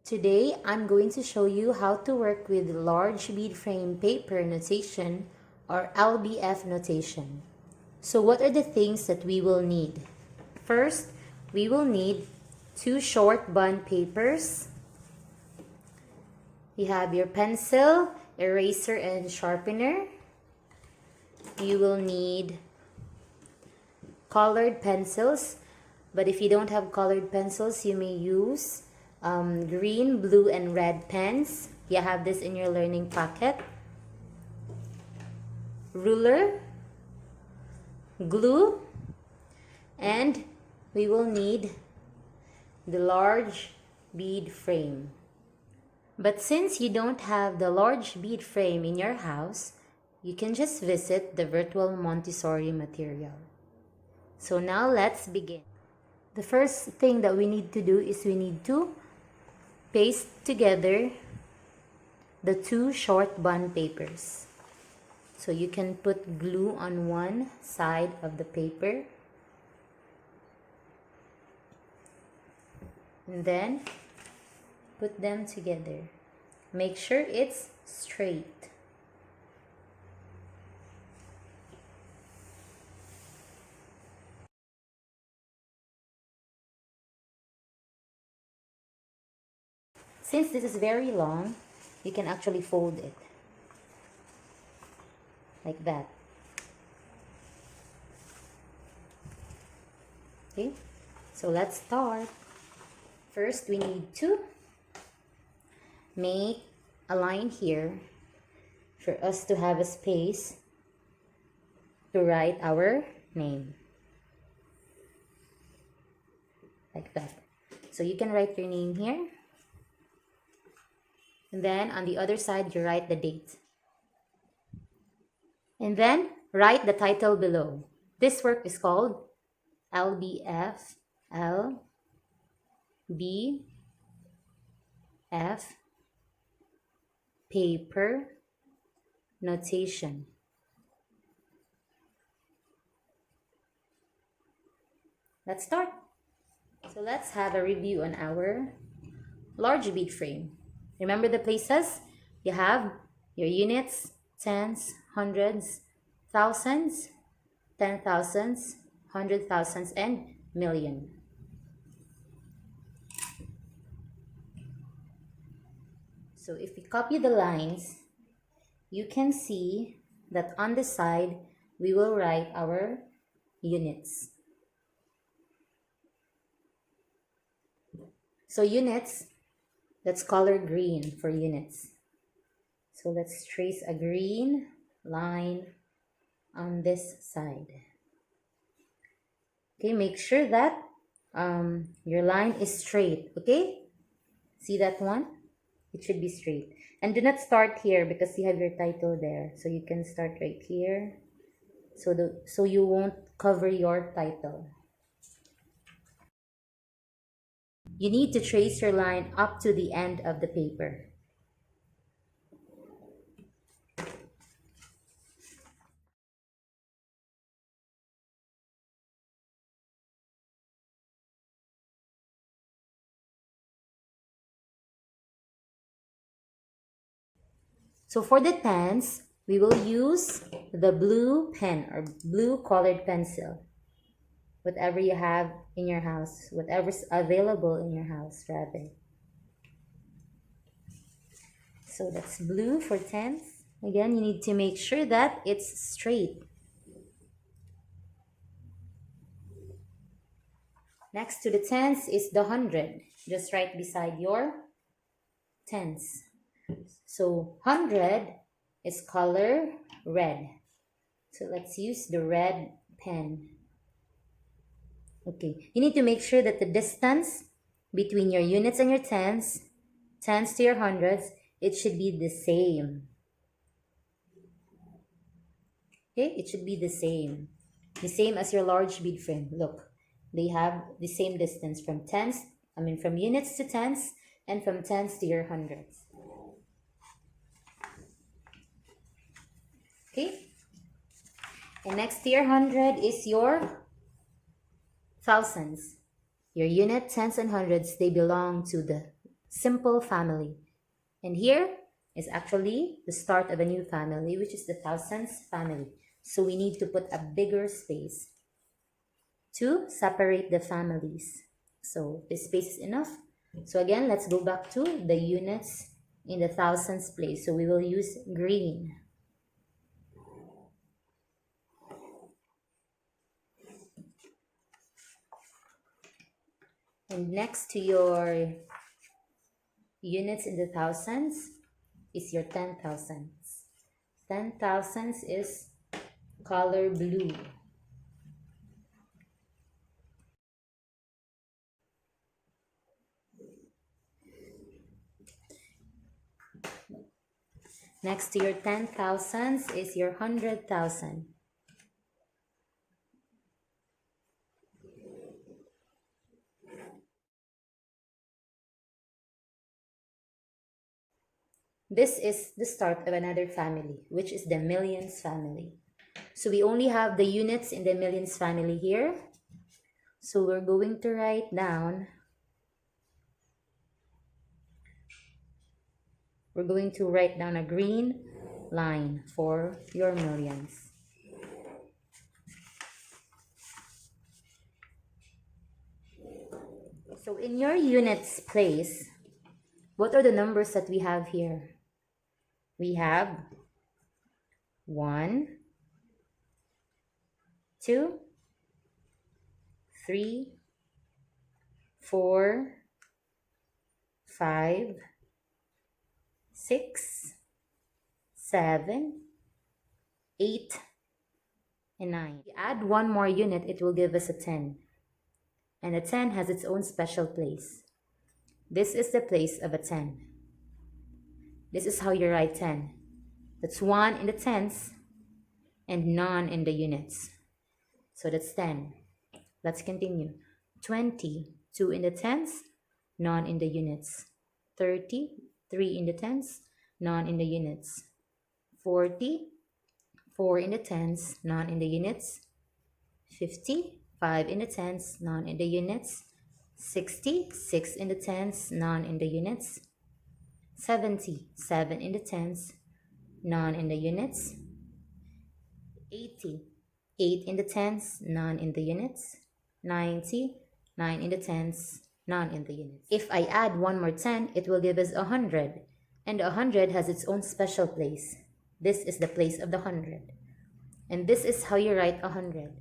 Today, I'm going to show you how to work with large bead frame paper notation or LBF notation. So what are the things that we will need? First, we will need 2 short bond papers. You have your pencil, eraser, and sharpener. You will need colored pencils, but if you don't have colored pencils, you may use green, blue, and red pens. You have this in your learning packet. Ruler, glue, and we will need the large bead frame. But since you don't have the large bead frame in your house, you can just visit the virtual Montessori material. So now let's begin. The first thing that we need to do is we need to paste together the 2 short bond papers. So you can put glue on one side of the paper and then put them together. Make sure it's straight. Since this is very long, you can actually fold it like that. Okay, so let's start. First, we need to make a line here for us to have a space to write our name. Like that. So you can write your name here. And then on the other side, you write the date. And then write the title below. This work is called LBF Paper Notation. Let's start. So let's have a review on our large bead frame. Remember the places? You have your units, tens, hundreds, thousands, 10,000s, 100,000s, and million. So if we copy the lines, you can see that on the side, we will write our units. So units, let's color green for units. So let's trace a green line on this side. Okay, make sure that your line is straight, okay? See that one? It should be straight. And do not start here because you have your title there. So you can start right here. So you won't cover your title. You need to trace your line up to the end of the paper. So for the pens, we will use the blue pen or blue colored pencil. Whatever you have in your house, whatever's available in your house, rather. So that's blue for tens. Again, you need to make sure that it's straight. Next to the tens is the 100, just right beside your tens. So 100 is color red. So let's use the red pen. Okay, you need to make sure that the distance between your units and your tens to your hundreds, it should be the same. Okay, it should be the same as your large bead frame. Look, they have the same distance from from units to tens and from tens to your hundreds. Okay, and next to your 100 is your thousands. Your unit, tens, and hundreds, they belong to the simple family. And here is actually the start of a new family, which is the thousands family. So we need to put a bigger space to separate the families. So this space is enough. So again, let's go back to the units in the thousands place. So we will use green. And next to your units in the thousands is your 10,000s. 10,000s is color blue. Next to your 10,000s is your 100,000. This is the start of another family, which is the millions family. So we only have the units in the millions family here. So we're going to write down, a green line for your millions. So in your units place, what are the numbers that we have here? We have 1, 2, 3, 4, 5, 6, 7, 8, and 9. If we add one more unit, it will give us a 10. And a 10 has its own special place. This is the place of a 10. This is how you write 10. That's 1 in the tens and none in the units. So that's 10. Let's continue. 20, 2 in the tens, none in the units. 30, 3 in the tens, none in the units. 40, 4 in the tens, none in the units. 50, 5 in the tens, none in the units. 60, 6 in the tens, none in the units. 70, 7 in the tens, none in the units. 80, 8 in the tens, none in the units. 90, 9 in the tens, none in the units. If I add one more 10, it will give us 100. And 100 has its own special place. This is the place of the 100. And this is how you write 100.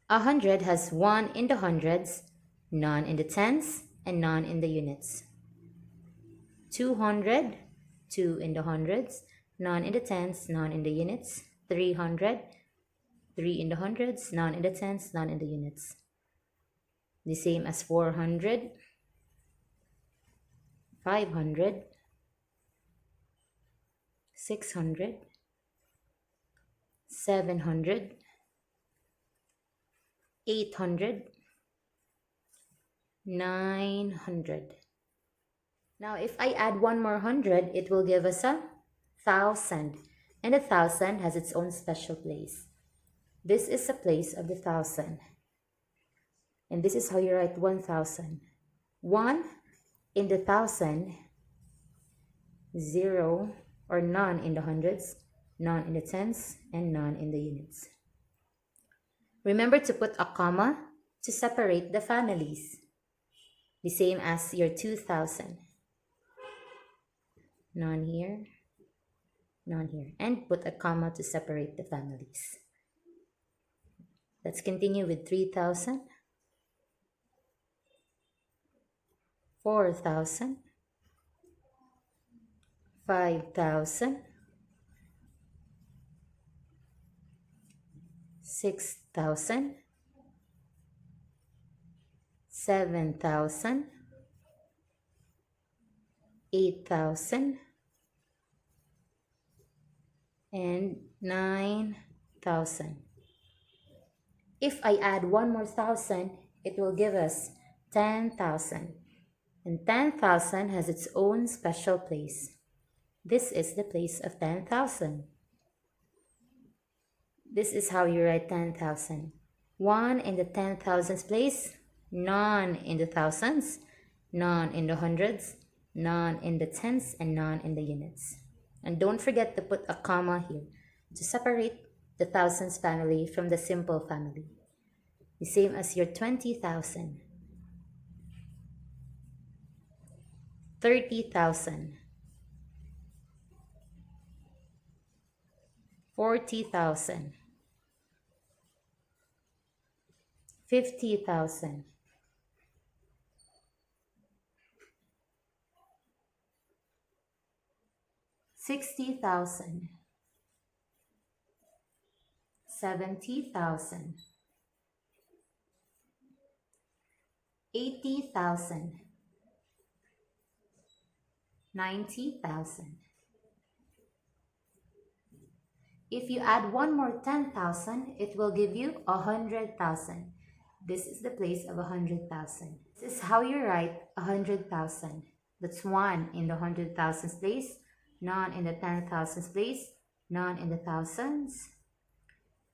100 has 1 in the hundreds, none in the tens, and none in the units. 200, 2 in the hundreds, none in the tens, none in the units. 300, 3 in the hundreds, none in the tens, none in the units. The same as 400, 500, 600, 700, 800, 900. Now, if I add one more 100, it will give us 1,000. And 1,000 has its own special place. This is the place of the 1,000. And this is how you write 1,000. 1 in the 1,000, 0 or none in the hundreds, none in the tens, and none in the units. Remember to put a comma to separate the families. The same as your 2,000. None here, none here. And put a comma to separate the families. Let's continue with 3,000, 4,000, 5,000, 6,000, 7,000, 8,000, and 9,000. If I add one more 1,000, it will give us 10,000. And 10,000 has its own special place. This is the place of 10,000. This is how you write 10,000. 1 in the 10,000s place, none in the thousands, none in the hundreds, none in the tens, and none in the units. And don't forget to put a comma here to separate the thousands family from the simple family. The same as your 20,000, 30,000, 40,000, 50,000, 60,000, 70,000, 80,000, 90,000. If you add one more 10,000, it will give you 100,000. This is the place of 100,000. This is how you write 100,000. That's 1 in the 100,000s place, none in the 10,000s place, none in the thousands,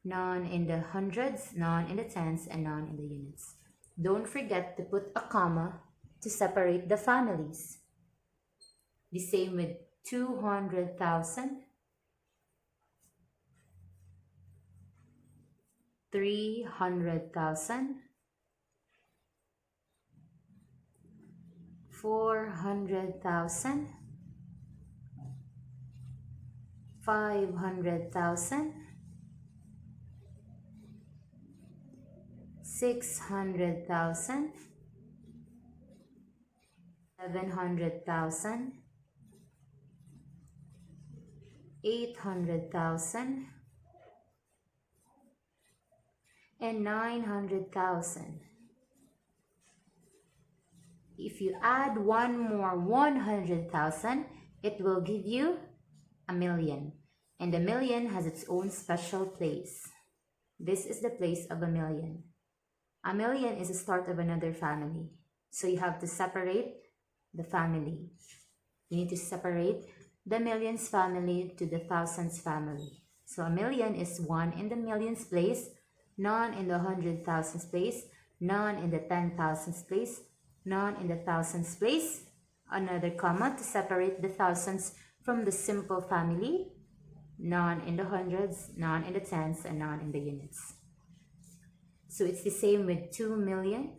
none in the hundreds, none in the tens, and none in the units. Don't forget to put a comma to separate the families. The same with 200,000, 300,000, 400,000, 500,000, 600,000, 700,000, 800,000, and 900,000. If you add one more 100,000, it will give you a million. And a million has its own special place. This is the place of a million. A million is the start of another family. So you have to separate the family. You need to separate the millions family to the thousands family. So a million is 1 in the millions place, none in the 100,000s place, none in the 10,000s place, none in the thousands place, another comma to separate the thousands from the simple family, none in the hundreds, none in the tens, and none in the units. So it's the same with 2 million.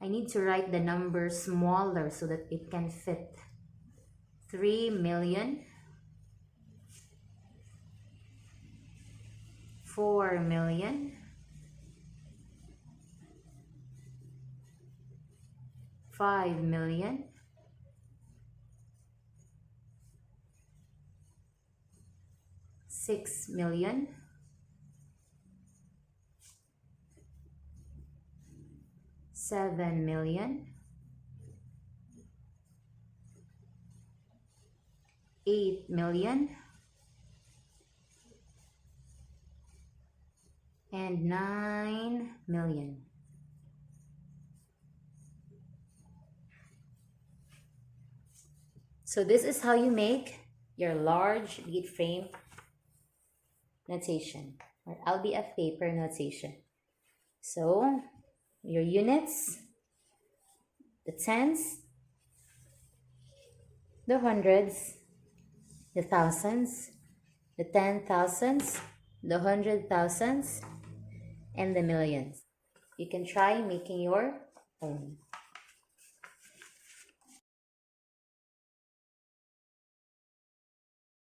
I need to write the number smaller so that it can fit. 3 million, 4 million, 5 million, 6 million, 7 million, 8 million, and 9 million. So this is how you make your large lead frame notation or LBF paper notation. So your units, the tens, the hundreds, the thousands, the 10,000s, the 100,000s, and the millions. You can try making your own.